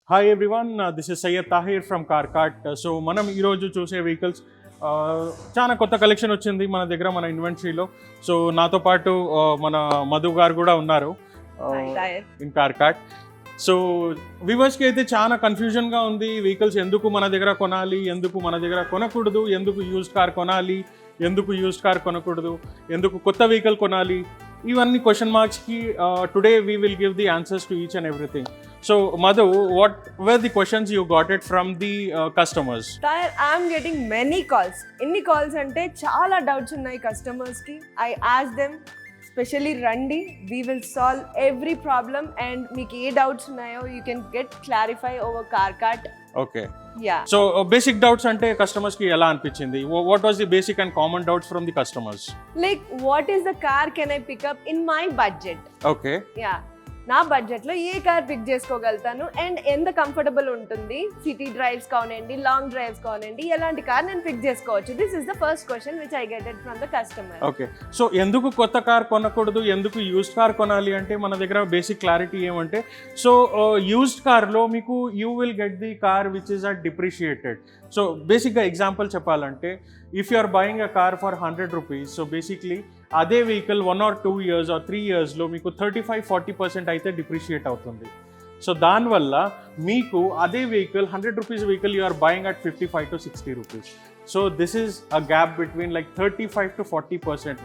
Hi everyone, this is Syed Tahir from Carkart. So మనం ఈరోజు చూసే వెహికల్స్ చాలా కొత్త కలెక్షన్ వచ్చింది మన దగ్గర, మన ఇన్వెంటరీలో. సో నాతో పాటు మన మధు గారు కూడా ఉన్నారు ఇన్ కార్కాట్. సో వ్యూవర్స్కి అయితే చాలా కన్ఫ్యూజన్గా ఉంది, వెహికల్స్ ఎందుకు మన దగ్గర కొనాలి, ఎందుకు మన దగ్గర కొనకూడదు, ఎందుకు యూజ్డ్ కార్ కొనాలి, ఎందుకు యూజ్డ్ కార్ కొనకూడదు, ఎందుకు కొత్త వెహికల్ కొనాలి, ఇవన్నీ క్వశ్చన్ మార్క్స్కి today we will give the answers to each and everything. So Madhu, what were the questions you got it from the customers? Tyre, I am getting many calls. Inni calls ante chaala doubts unnai customers ki. I ask them specially randi, we will solve every problem and meeku A doubts unnayo you can get clarify over CarCart. Okay. Yeah. So basic doubts ante customers ki ela anpichindi? What was the basic and common doubts from the customers? Like what is the car can I pick up in my budget? Okay. Yeah. నా బడ్జెట్లో ఏ car pick చేసుకోగలుగుతాను and ఎంత comfortable ఉంటుంది, city drives కానివ్వండి, long drives కానివ్వండి, ఎలాంటి car నేను pick చేసుకోవచ్చు. This is the first question which I get it from the customer. Okay. So ఎందుకు కొత్త కార్ కొనకూడదు, ఎందుకు యూజ్డ్ కార్ కొనాలి అంటే మన దగ్గర బేసిక్ క్లారిటీ ఏమంటే, సో యూజ్డ్ కార్లో మీకు you will get the car which is at depreciated. So బేసిక్గా ఎగ్జాంపుల్ చెప్పాలంటే, if you are buying a car for 100 rupees, so basically అదే వెహికల్ 1 or 2 years or 3 yearsలో మీకు 35-40% అయితే డిప్రిషియేట్ అవుతుంది. సో దానివల్ల మీకు అదే vehicle 100 rupees vehicle you are buying at 55 to 60 rupees. So this is a gap between like 35 to 40%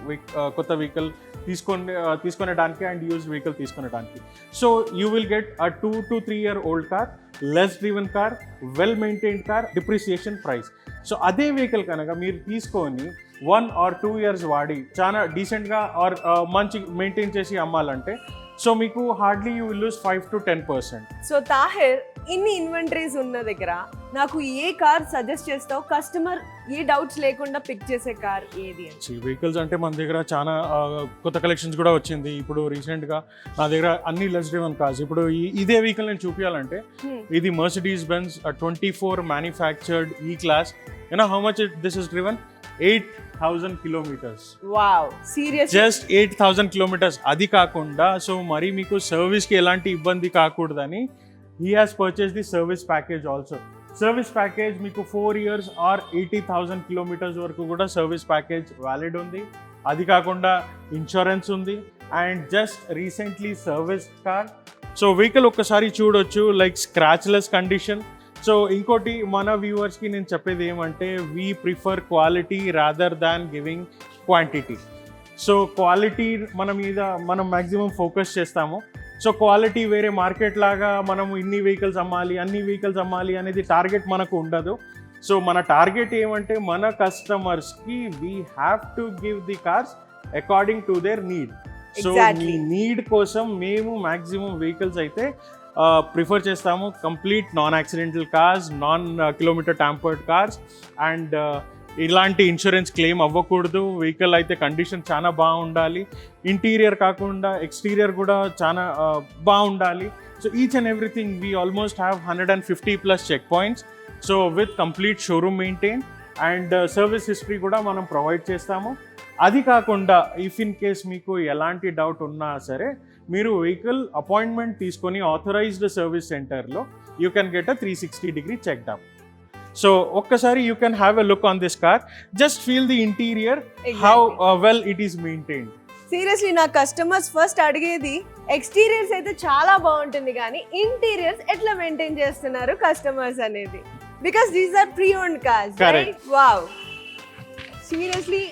కొత్త vehicle తీసుకునేడానికి అండ్ యూజ్డ్ వెహికల్ తీసుకునేడానికి. So you will get a 2 to 3 year old car, less driven car, well maintained car, depreciation price. So అదే vehicle కనుక మీరు తీసుకొని 1 or 2 years వాడి చాలా డీసెంట్గా ఆర్ మంచి మెయింటైన్ చేసి అమ్మాలంటే, సో మీకు hardly you will lose 5 to 10%. So Tahir, ఇన్ని ఇన్వెంటరీస్ ఉన్న దగ్గర నాకు ఏ కార్ సజెస్ట్ చేస్తావు? కస్టమర్ ఏ డౌట్స్ లేకుండా పిక్ చేసే కార్ ఏది? వెహికల్స్ అంటే మన దగ్గర చాలా కొత్త కలెక్షన్స్ కూడా వచ్చింది. ఇప్పుడు రీసెంట్గా నా దగ్గర అన్ని లెస్ డ్రివెన్ కార్స్. ఇప్పుడు ఇదే వెహికల్ నేను చూపించాలంటే, ఇది Mercedes-Benz 24 మ్యానుఫ్యాక్చర్డ్ ఈ class. You know how much this is driven? 8,000 kilometers. Wow, serious? Just 8,000 kilometers. అది కాకుండా సో మరి మీకు సర్వీస్కి ఎలాంటి ఇబ్బంది కాకూడదని he has purchase the service package also. Service package మీకు 4 years ఆర్ 80,000 kilometers వరకు కూడా సర్వీస్ ప్యాకేజ్ వ్యాలిడ్ ఉంది. అది కాకుండా ఇన్సూరెన్స్ ఉంది and just recently service car. So vehicle ఒక్కసారి చూడొచ్చు, లైక్ స్క్రాచ్లెస్ కండిషన్. సో ఇంకోటి మన వ్యూవర్స్కి నేను చెప్పేది ఏమంటే, we prefer quality rather than giving quantity. So quality మనం మ్యాక్సిమం ఫోకస్ చేస్తాము. సో క్వాలిటీ వేరే మార్కెట్ లాగా మనం ఇన్ని వెహికల్స్ అమ్మాలి, అన్ని వెహికల్స్ అమ్మాలి అనేది టార్గెట్ మనకు ఉండదు. సో మన టార్గెట్ ఏమంటే, మన కస్టమర్స్కి we have to give the cars according to their need. So మీ నీడ్ కోసం మేము మ్యాక్సిమం వెహికల్స్ అయితే ప్రిఫర్ చేస్తాము. Complete non accidental cars, non kilometre tampered cars and ఇలాంటి ఇన్సూరెన్స్ క్లెయిమ్ అవ్వకూడదు. వెహికల్ అయితే కండిషన్ చాలా బాగుండాలి. ఇంటీరియర్ కాకుండా ఎక్స్టీరియర్ కూడా చాలా బాగుండాలి. So each and everything we almost have 150+ check points. So with complete showroom maintain and service history కూడా మనం ప్రొవైడ్ చేస్తాము. అది కాకుండా ఇఫ్ ఇన్ కేస్ మీకు ఎలాంటి డౌట్ ఉన్నా సరే, మీరు వెహికల్ అపాయింట్మెంట్ తీసుకొని ఆథరైజ్డ్ సర్వీస్ సెంటర్లో you can get a 360-degree checkup. So ఒక్కసారి you can have a look on this car, just feel the interior, how well it is maintained. Seriously నా customers first అడిగేది exteriors అయితే చాలా బాగుంటుంది కానీ interiors ఎట్లా maintain చేస్తున్నారు కస్టమర్స్ అనేది, because these are pre owned cars, right? Wow, seriously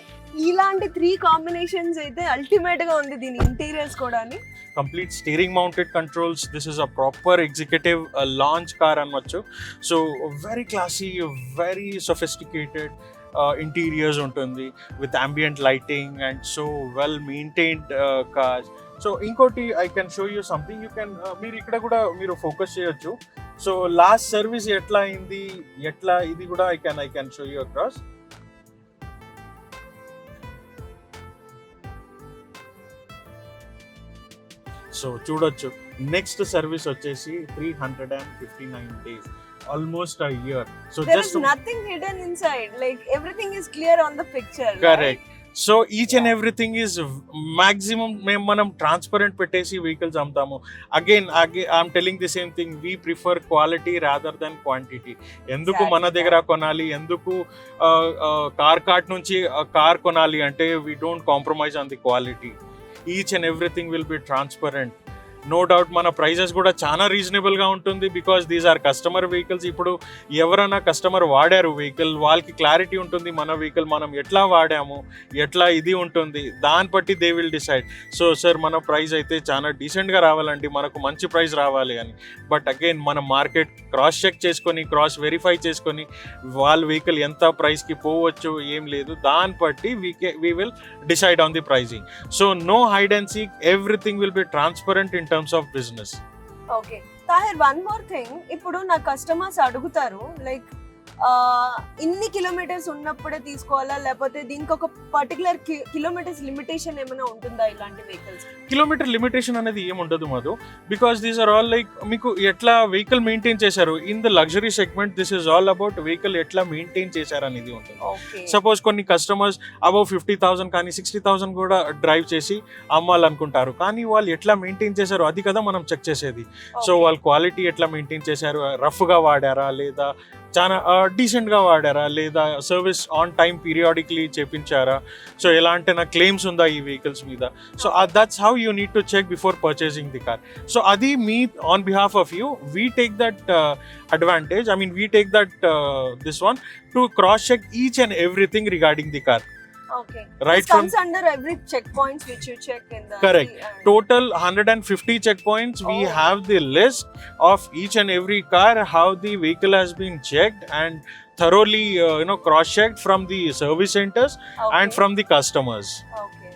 ఇలాంటి 3 కాంబినేషన్స్ అయితే అల్టిమేట్ గా ఉంది దీని ఇంటీరియర్స్ కూడా. Complete steering mounted controls. This is a proper executive lounge car అనవచ్చు. So very classy, very sophisticated interiors ఉంటుంది with ambient lighting and so well maintained cars. So ఇంకోటి I can show you something. You can మీరు ఇక్కడ కూడా మీరు focus చేయొచ్చు. So last service ఎట్లా అయింది, ఎట్లా ఇది కూడా I can show you across. So చూడొచ్చు, నెక్స్ట్ సర్వీస్ వచ్చేసి 359 days, almost a year. So there is nothing hidden inside, like everything is clear on the picture. Correct. Right? So each and everything is maximum మనం transparent పెట్టేసి vehicles అమ్ముతాము. Again I'm telling the same thing, we prefer quality rather than quantity. ఎందుకు మన దగ్గర కొనాలి, ఎందుకు car cart నుంచి car కొనాలి అంటే we don't compromise on the quality. Each and everything will be transparent. No doubt మన ప్రైజెస్ కూడా చాలా రీజనబుల్గా ఉంటుంది, because these are customer vehicles. ఇప్పుడు ఎవరైనా కస్టమర్ వాడారు వెహికల్, వాళ్ళకి క్లారిటీ ఉంటుంది మన వెహికల్ మనం ఎట్లా వాడాము, ఎట్లా ఇది ఉంటుంది, దాన్ని బట్టి they will decide. So sir మన ప్రైస్ అయితే చాలా డీసెంట్గా రావాలండి, మనకు మంచి ప్రైస్ రావాలి అని. బట్ అగైన్ మనం మార్కెట్ క్రాస్ చెక్ చేసుకొని, క్రాస్ వెరిఫై చేసుకొని, వాళ్ళ వెహికల్ ఎంత ప్రైస్కి పోవచ్చు ఏం లేదు, దాన్ని బట్టి we will decide on the pricing. So no hide and seek, everything will be transparent in terms of business. Okay, Tahir, one more thing. ఇప్పుడు నా కస్టమర్స్ అడుగుతారు లైక్ ఇన్ని కిలోమీటర్స్ ఉన్నప్పుడే తీసుకోవాలా, లేకపోతే దీనికి ఒక పర్టికులర్ కిలోమీటర్స్ లిమిటేషన్ ఏమైనా ఉంటుందా ఇలాంటి వెహికల్స్? కిలోమీటర్ లిమిటేషన్ అనేది ఏముండదు Madhu, because these are all like మీకు ఎట్లా వెహికల్ మెయింటైన్ చేశారు. In the luxury segment this is all about vehicle ఎట్లా మెయింటైన్ చేశారు అనేది ఉంటుంది. సపోజ్ కొన్ని కస్టమర్స్ అబౌవ్ 50,000 కానీ 60,000 కూడా డ్రైవ్ చేసి అమ్మాలనుకుంటారు, కానీ వాళ్ళు ఎట్లా మెయింటైన్ చేశారు అది కదా మనం చెక్ చేసేది. సో వాళ్ళ క్వాలిటీ ఎట్లా మెయింటైన్ చేశారు, రఫ్గా వాడారా లేదా చాలా డీసెంట్గా వాడారా, లేదా సర్వీస్ ఆన్ టైం పీరియాడిక్లీ చేపించారా, సో ఎలాంటి నా క్లెయిమ్స్ ఉందా ఈ వెహికల్స్ మీద. So that's how you need to check before purchasing the car. So అది మీ on behalf of you we take that advantage. I mean, we take that this one to cross check each and everything regarding the car. Okay. Right. This comes under every checkpoints which you check in the. Correct. Total 150 checkpoints. We have the list of each and every car, how the vehicle has been checked and thoroughly cross checked from the service centers and from the customers. Okay.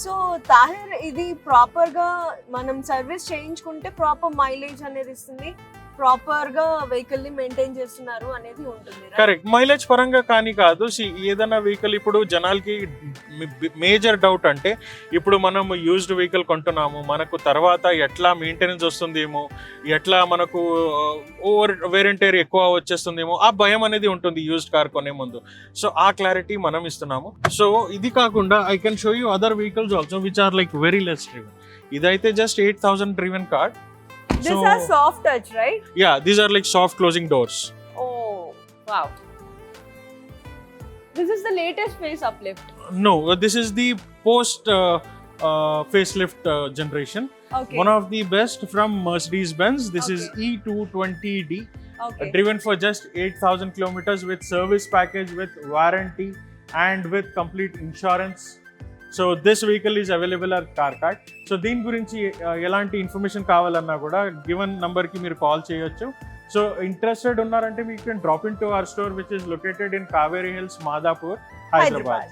So Tahir, ఇది proper గా మనం service చేయించుకుంటే proper mileage అనేది ఇస్తుంది, proper గా vehicle ని maintain చేస్తున్నారు అనేది ఉంటుంది. కరెక్ట్. మైలేజ్ పరంగా కానీ కాదు, ఏదైనా వెహికల్ ఇప్పుడు జనాలకి మేజర్ డౌట్ అంటే, ఇప్పుడు మనం యూజ్డ్ వెహికల్ కొంటున్నాము, మనకు తర్వాత ఎట్లా మెయింటెనెన్స్ వస్తుందేమో, ఎట్లా మనకు వేర్ అండ్ టైర్ ఎక్కువ వచ్చేస్తుందేమో, ఆ భయం అనేది ఉంటుంది యూజ్డ్ కార్ కొనే ముందు. సో ఆ క్లారిటీ మనం ఇస్తున్నాము. సో ఇది కాకుండా I can show you other vehicles also which are like very less driven. ఇదైతే just 8,000 driven car. This has soft touch, right? Yeah, these are like soft closing doors. Oh, wow. This is the latest face uplift. No, this is the post facelift generation. Okay. One of the best from Mercedes-Benz. This is E220D. Okay. Driven for just 8,000 kilometers with service package, with warranty and with complete insurance. So this vehicle is available at car cart. So దీని గురించి ఎలాంటి information కావాలన్నా కూడా given నంబర్కి మీరు call చేయొచ్చు. So interested ఉన్నారంటే మీకు drop in to our store which is located in Kaveri hills, Madhapur, Hyderabad.